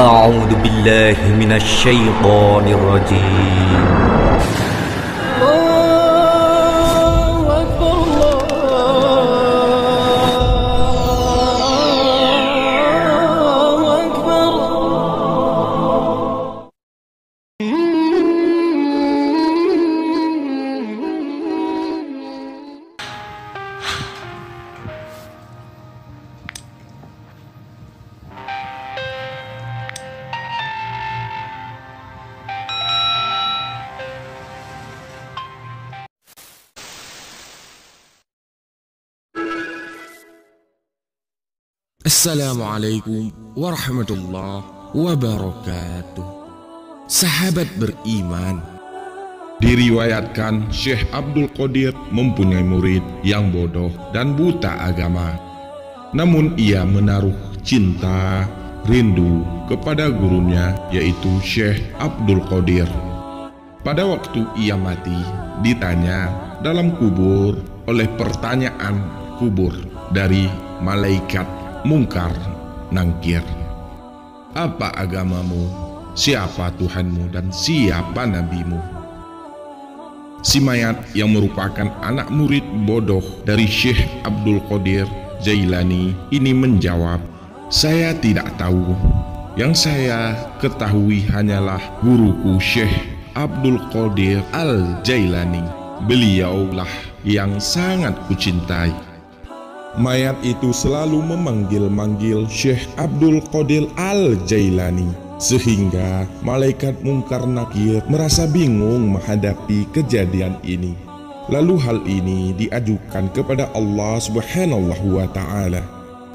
أعوذ بالله من الشيطان الرجيم. Assalamualaikum warahmatullahi wabarakatuh. Sahabat beriman, diriwayatkan Syekh Abdul Qadir mempunyai murid yang bodoh dan buta agama. Namun ia menaruh cinta, rindu kepada gurunya, yaitu Syekh Abdul Qadir. Pada waktu ia mati, ditanya dalam kubur oleh pertanyaan kubur dari malaikat Mungkar Nangkir. Apa agamamu? Siapa Tuhanmu? Dan siapa nabimu? Si mayat yang merupakan anak murid bodoh dari Syekh Abdul Qadir Jailani ini menjawab, "Saya tidak tahu. Yang saya ketahui hanyalah guruku Syekh Abdul Qadir Al-Jailani. Beliaulah yang sangat kucintai." Mayat itu selalu memanggil-manggil Syekh Abdul Qadir Al-Jailani, sehingga malaikat Mungkar Nakir merasa bingung menghadapi kejadian ini. Lalu hal ini diajukan kepada Allah Subhanahu wa Ta'ala.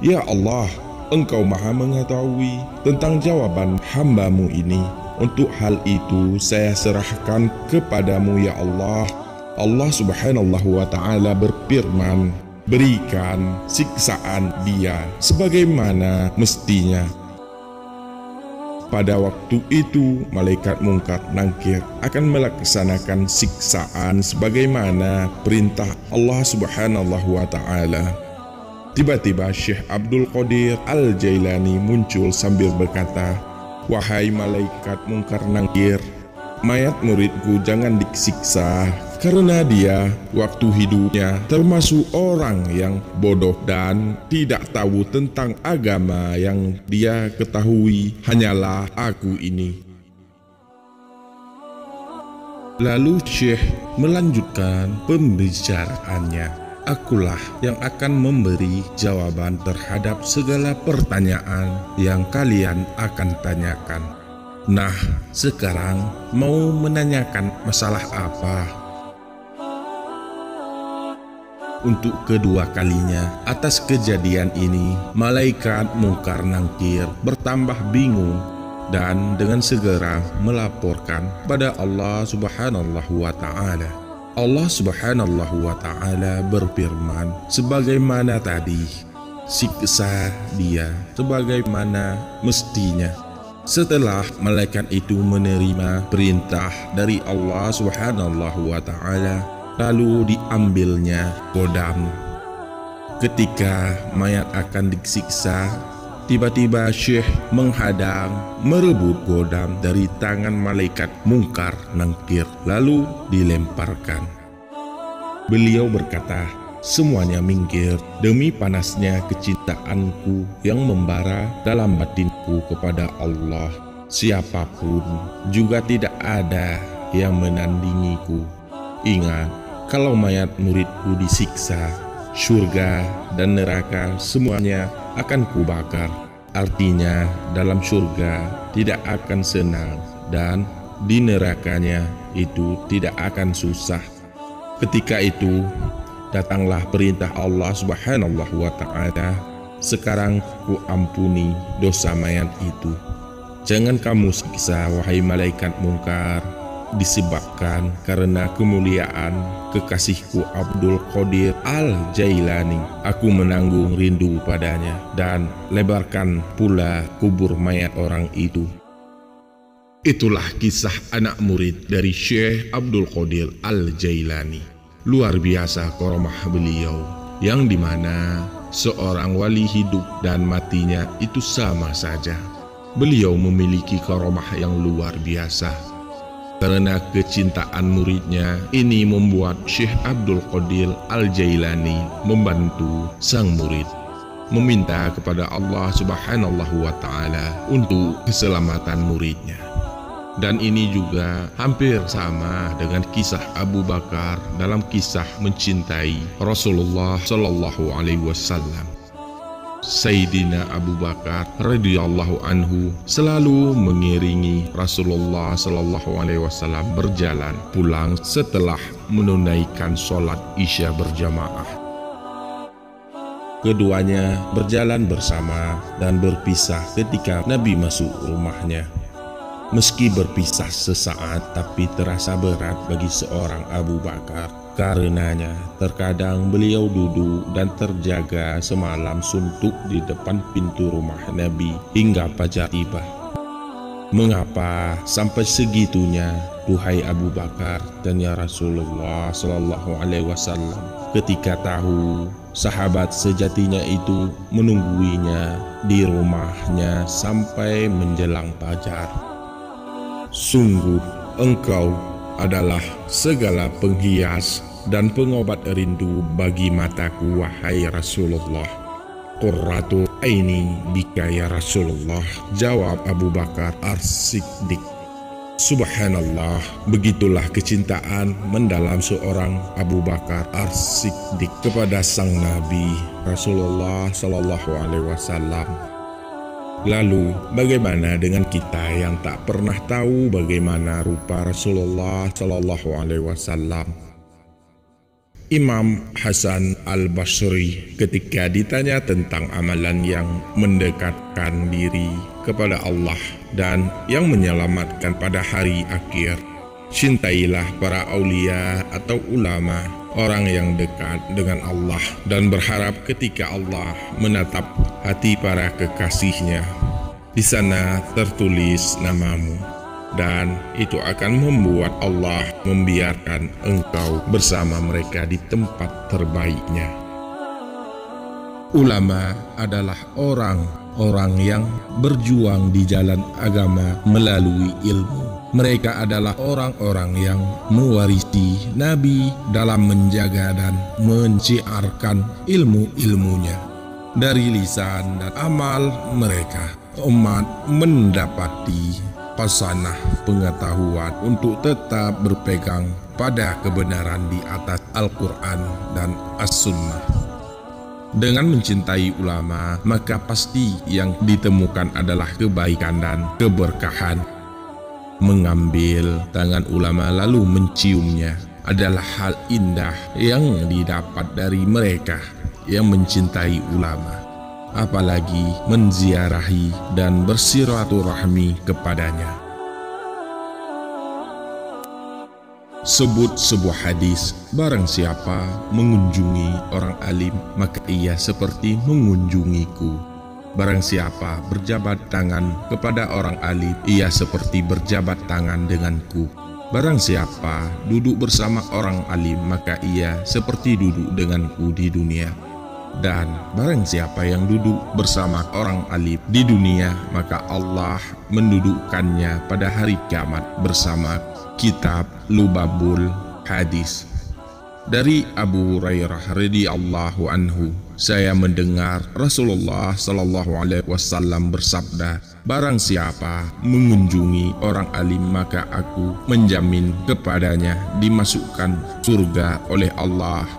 "Ya Allah, Engkau maha mengetahui tentang jawaban hambamu ini. Untuk hal itu saya serahkan kepadamu ya Allah." Allah Subhanahu wa Ta'ala berfirman, "Berikan siksaan dia sebagaimana mestinya." Pada waktu itu malaikat Mungkar Nangkir akan melaksanakan siksaan sebagaimana perintah Allah Subhanahu wa Ta'ala. Tiba-tiba Syekh Abdul Qadir Al-Jailani muncul sambil berkata, "Wahai malaikat Mungkar Nangkir, mayat muridku jangan disiksa, karena dia waktu hidupnya termasuk orang yang bodoh dan tidak tahu tentang agama. Yang dia ketahui hanyalah aku ini." Lalu Syekh melanjutkan pembicaraannya, "Akulah yang akan memberi jawaban terhadap segala pertanyaan yang kalian akan tanyakan. Nah, sekarang mau menanyakan masalah apa?" Untuk kedua kalinya atas kejadian ini, malaikat Mungkar Nangkir bertambah bingung dan dengan segera melaporkan pada Allah Subhanahu wa Ta'ala. Allah Subhanahu wa Ta'ala berfirman, "Sebagaimana tadi, siksa dia sebagaimana mestinya." Setelah malaikat itu menerima perintah dari Allah Subhanahu wa Ta'ala, lalu diambilnya godam. Ketika mayat akan disiksa, tiba-tiba Syekh menghadang, merebut godam dari tangan malaikat Mungkar Nangkir, lalu dilemparkan. Beliau berkata, "Semuanya minggir demi panasnya kecintaanku yang membara dalam batinku kepada Allah. Siapapun juga tidak ada yang menandingiku. Ingat, kalau mayat muridku disiksa, surga dan neraka semuanya akan kubakar. Artinya dalam surga tidak akan senang dan di nerakanya itu tidak akan susah." Ketika itu datanglah perintah Allah Subhanahu wa Ta'ala, "Sekarang ku ampuni dosa mayat itu. Jangan kamu siksa wahai malaikat Mungkar, disebabkan karena kemuliaan kekasihku Abdul Qadir Al-Jailani. Aku menanggung rindu padanya, dan lebarkan pula kubur mayat orang itu." Itulah kisah anak murid dari Syekh Abdul Qadir Al-Jailani. Luar biasa karamah beliau, yang dimana seorang wali hidup dan matinya itu sama saja. Beliau memiliki karamah yang luar biasa. Karena kecintaan muridnya, ini membuat Syekh Abdul Qadir Al-Jailani membantu sang murid, meminta kepada Allah Subhanahu wa Ta'ala untuk keselamatan muridnya. Dan ini juga hampir sama dengan kisah Abu Bakar dalam kisah mencintai Rasulullah Sallallahu Alaihi Wasallam. Sayyidina Abu Bakar radhiyallahu anhu selalu mengiringi Rasulullah sallallahu alaihi wasallam berjalan pulang setelah menunaikan sholat Isya berjamaah. Keduanya berjalan bersama dan berpisah ketika Nabi masuk rumahnya. Meski berpisah sesaat, tapi terasa berat bagi seorang Abu Bakar. Karenanya, terkadang beliau duduk dan terjaga semalam suntuk di depan pintu rumah Nabi hingga fajar tiba. Mengapa sampai segitunya, duhai Abu Bakar dan ya Rasulullah Sallallahu Alaihi Wasallam, ketika tahu sahabat sejatinya itu menungguinya di rumahnya sampai menjelang fajar? Sungguh engkau adalah segala penghias dan pengobat rindu bagi mataku, wahai Rasulullah. Qurratu aini bika ya Rasulullah, jawab Abu Bakar As-Siddiq. Subhanallah, begitulah kecintaan mendalam seorang Abu Bakar As-Siddiq kepada sang Nabi Rasulullah Sallallahu Alaihi Wasallam. Lalu, bagaimana dengan kita yang tak pernah tahu bagaimana rupa Rasulullah Sallallahu Alaihi Wasallam? Imam Hasan Al-Basri ketika ditanya tentang amalan yang mendekatkan diri kepada Allah dan yang menyelamatkan pada hari akhir, cintailah para aulia atau ulama, orang yang dekat dengan Allah, dan berharap ketika Allah menatap hati para kekasihnya, di sana tertulis namamu, dan itu akan membuat Allah membiarkan engkau bersama mereka di tempat terbaiknya. Ulama adalah orang-orang yang berjuang di jalan agama melalui ilmu. Mereka adalah orang-orang yang mewarisi Nabi dalam menjaga dan menciarkan ilmu-ilmunya. Dari lisan dan amal mereka, umat mendapati hasanah pengetahuan untuk tetap berpegang pada kebenaran di atas Al-Quran dan As-Sunnah. Dengan mencintai ulama, maka pasti yang ditemukan adalah kebaikan dan keberkahan. Mengambil tangan ulama lalu menciumnya adalah hal indah yang didapat dari mereka yang mencintai ulama, apalagi menziarahi dan bersilaturahmi kepadanya. Sebut sebuah hadis, barang siapa mengunjungi orang alim, maka ia seperti mengunjungiku. Barang siapa berjabat tangan kepada orang alim, ia seperti berjabat tangan denganku. Barang siapa duduk bersama orang alim, maka ia seperti duduk denganku di dunia. Dan barang siapa yang duduk bersama orang alim di dunia, maka Allah mendudukkannya pada hari kiamat bersama. Kitab Lubabul Hadis. Dari Abu Hurairah radhiyallahu anhu, saya mendengar Rasulullah sallallahu alaihi wasallam bersabda, barang siapa mengunjungi orang alim, maka aku menjamin kepadanya dimasukkan surga oleh Allah.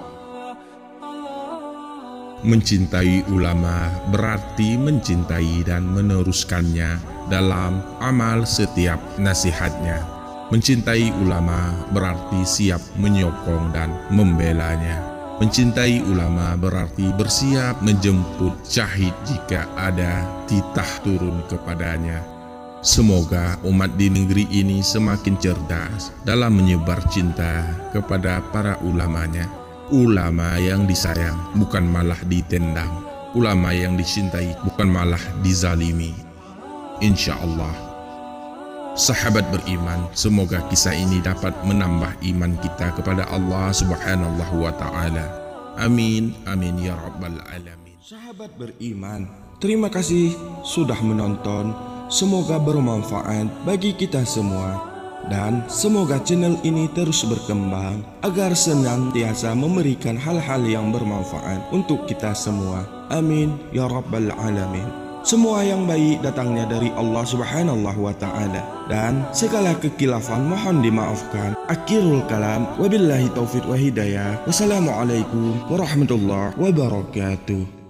Mencintai ulama berarti mencintai dan meneruskannya dalam amal setiap nasihatnya. Mencintai ulama berarti siap menyokong dan membelanya. Mencintai ulama berarti bersiap menjemput syahid jika ada titah turun kepadanya. Semoga umat di negeri ini semakin cerdas dalam menyebar cinta kepada para ulamanya. Ulama yang disayang bukan malah ditendang. Ulama yang dicintai bukan malah dizalimi. Insya Allah. Sahabat beriman, semoga kisah ini dapat menambah iman kita kepada Allah Subhanahu wa Ta'ala. Amin, amin ya rabbal alamin. Sahabat beriman, terima kasih sudah menonton. semoga bermanfaat bagi kita semua. Dan semoga channel ini terus berkembang agar senantiasa memberikan hal-hal yang bermanfaat untuk kita semua. Amin ya rabbal alamin. Semua yang baik datangnya dari Allah Subhanahu wa ta'ala, dan segala kekilafan mohon dimaafkan. Akhirul kalam, wabillahi taufiq wa hidayah. Wassalamualaikum warahmatullahi wabarakatuh.